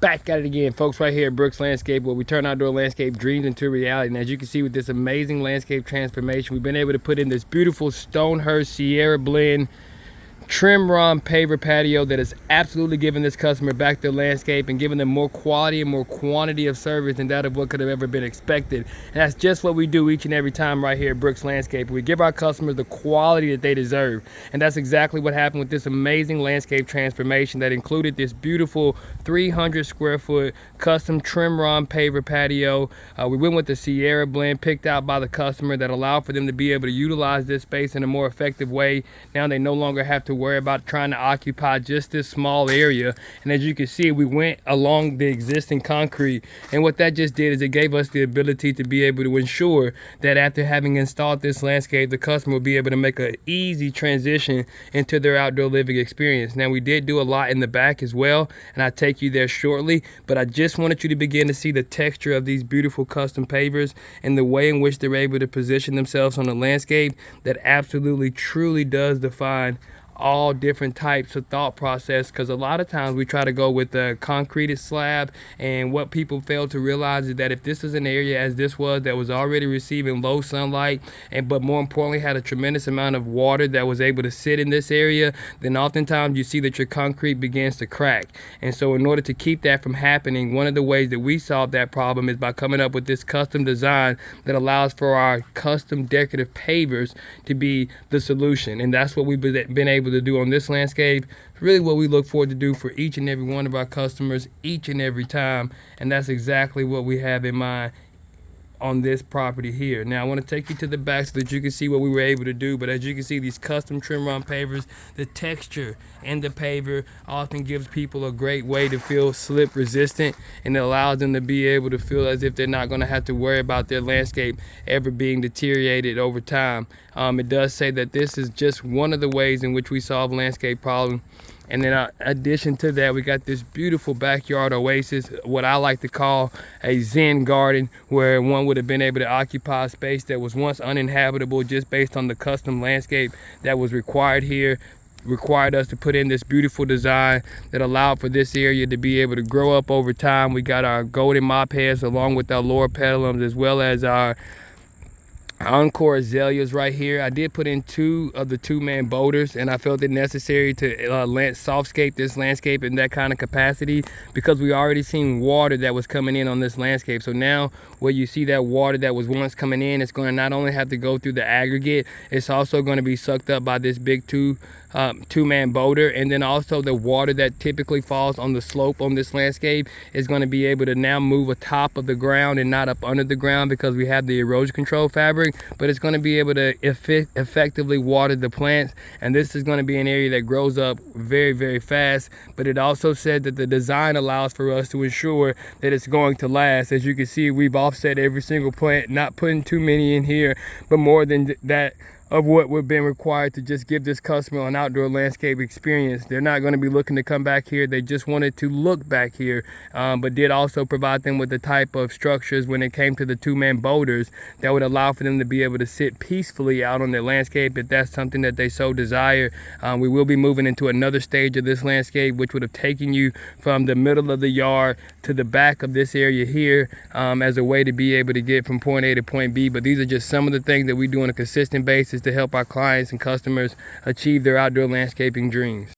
Back at it again, folks, right here at Brooks Landscape, where we turn outdoor landscape dreams into reality. And as you can see with this amazing landscape transformation, we've been able to put in this beautiful Stonehurst Sierra blend trim run paver patio that is absolutely giving this customer back their landscape and giving them more quality and more quantity of service than that of what could have ever been expected. And that's just what we do each and every time right here at Brooks Landscape. We give our customers the quality that they deserve, and that's exactly what happened with this amazing landscape transformation that included this beautiful 300 square foot custom trim run paver patio. We went with the Sierra blend picked out by the customer that allowed for them to be able to utilize this space in a more effective way. Now they no longer have to worry about trying to occupy just this small area. And as you can see, we went along the existing concrete, and what that just did is it gave us the ability to be able to ensure that after having installed this landscape, the customer will be able to make an easy transition into their outdoor living experience. Now we did do a lot in the back as well, and I'll take you there shortly, but I just wanted you to begin to see the texture of these beautiful custom pavers and the way in which they're able to position themselves on the landscape that absolutely truly does define all different types of thought process, because a lot of times we try to go with the concreted slab, and what people fail to realize is that if this is an area as this was that was already receiving low sunlight, and but more importantly had a tremendous amount of water that was able to sit in this area, then oftentimes you see that your concrete begins to crack. And so in order to keep that from happening, one of the ways that we solve that problem is by coming up with this custom design that allows for our custom decorative pavers to be the solution. And that's what we've been able to do on this landscape. Really what we look forward to do for each and every one of our customers each and every time, and that's exactly what we have in mind on this property here. Now I want to take you to the back so that you can see what we were able to do. But as you can see, these custom trim run pavers, the texture in the paver often gives people a great way to feel slip resistant, and it allows them to be able to feel as if they're not going to have to worry about their landscape ever being deteriorated over time. It does say that this is just one of the ways in which we solve landscape problems. And then in addition to that, we got this beautiful backyard oasis, what I like to call a Zen garden, where one would have been able to occupy a space that was once uninhabitable just based on the custom landscape that was required here. Required us to put in this beautiful design that allowed for this area to be able to grow up over time. We got our golden mop heads along with our lower petalums, as well as our encore azaleas right here. I did put in 2 of the 2-man boulders, and I felt it necessary to softscape this landscape in that kind of capacity, because we already seen water that was coming in on this landscape. So now where you see that water that was once coming in, it's going to not only have to go through the aggregate, it's also going to be sucked up by this big 2-man boulder. And then also the water that typically falls on the slope on this landscape is going to be able to now move atop of the ground and not up under the ground, because we have the erosion control fabric. But it's going to be able to effectively water the plants, and this is going to be an area that grows up very, very fast. But it also said that the design allows for us to ensure that it's going to last. As you can see, we've offset every single plant, not putting too many in here, but more than that of what we've been required to just give this customer an outdoor landscape experience. They're not going to be looking to come back here. They just wanted to look back here, but did also provide them with the type of structures when it came to the 2-man boulders that would allow for them to be able to sit peacefully out on their landscape if that's something that they so desire. We will be moving into another stage of this landscape, which would have taken you from the middle of the yard to the back of this area here, as a way to be able to get from point A to point B. But these are just some of the things that we do on a consistent basis to help our clients and customers achieve their outdoor landscaping dreams.